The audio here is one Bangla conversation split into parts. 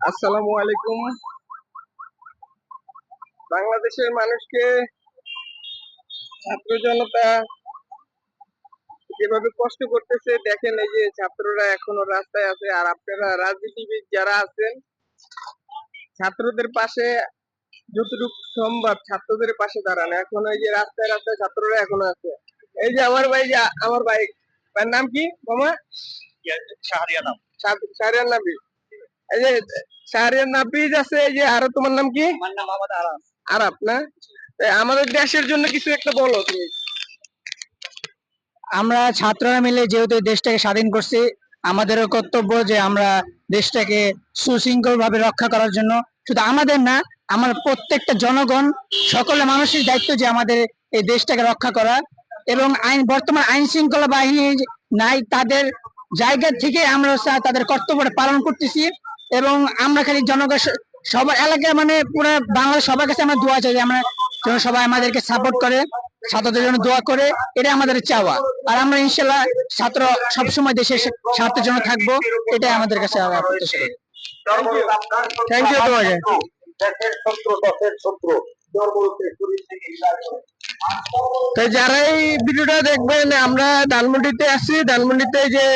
আসসালামু আলাইকুম। বাংলাদেশের মানুষকে ছাত্র জনতা যেভাবে কষ্ট করতেছে দেখেন, এই যে ছাত্ররা এখনো রাস্তায় আছে, আর আপনারা রাজনীতিবিদ যারা আছেন ছাত্রদের পাশে যতটুকু সম্ভব ছাত্রদের পাশে দাঁড়ান। এখন এই যে রাস্তায় রাস্তায় ছাত্ররা এখনো আছে। এই যে আমার ভাই, ভাইয়ের নাম কি মামা? শাহরিয়ার নাম। শাহরিয়ার নাবিজ। এই যে শাহরিয়ার নাবিজ আছে, এই যে আরো তোমার নাম কি? আমার নাম মোহাম্মদ আরাফ। আরাফ না? আমাদের দেশের জন্য কিছু একটা বলো তুমি। আমরা ছাত্ররা মিলে যেহেতু দেশটাকে স্বাধীন করছি, আমাদেরও কর্তব্য যে আমরা দেশটাকে সুশৃঙ্খল ভাবে রক্ষা করার জন্য, শুধু আমাদের না, আমার প্রত্যেকটা জনগণ, সকলে মানুষের দায়িত্ব যে আমাদের এই দেশটাকে রক্ষা করা। এবং বর্তমান আইন শৃঙ্খলা বাহিনী নাই, তাদের জায়গা থেকে আমরা তাদের কর্তব্যটা পালন করতেছি। এবং আমরা খালি জনগণ সবার এলাকায়, মানে পুরো বাংলাদেশ সবার কাছে আমরা দোয়া চাই যে আমরা যেন সবাই আমাদেরকে সাপোর্ট করে, ছাত্রদের জন্য দোয়া করে, এটা আমাদের চাওয়া। আর আমরা ইনশাল্লাহ ছাত্র সবসময় দেশের স্বার্থের জন্য থাকবো, এটাই আমাদের কাছে প্রত্যাশা করি। থ্যাংক ইউ তোমাকে। তো যারা এই ভিডিওটা দেখবেন, আমরা ধানমন্ডিতে আছি। ধানমন্ডিতে যে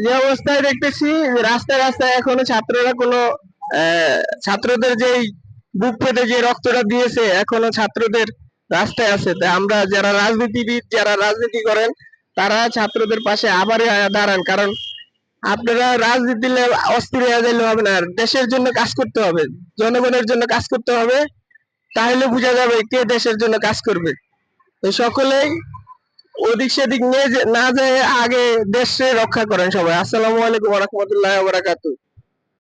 যে অবস্থায় দেখতেছি, রাস্তায় রাস্তায় এখনো ছাত্ররা কোনো ছাত্রদের যেই বুক পেতে যে রক্তটা দিয়েছে, এখনো ছাত্রদের রাস্তায় আছে। তাই আমরা যারা রাজনীতিবিদ, যারা রাজনীতি করেন, তারা ছাত্রদের পাশে আবার দাঁড়ান। কারণ আপনারা রাজনীতি অস্থির হয়ে গেলে হবে না, দেশের জন্য কাজ করতে হবে, জনগণের জন্য কাজ করতে হবে। তাহলে বোঝা যাবে কে দেশের জন্য কাজ করবে। তো সকলেই ওদিক সেদিক নিয়ে না যায়, আগে দেশে রক্ষা করেন সবাই। আসসালামু আলাইকুম ওয়া রাহমাতুল্লাহি ওয়া বারাকাতুহু।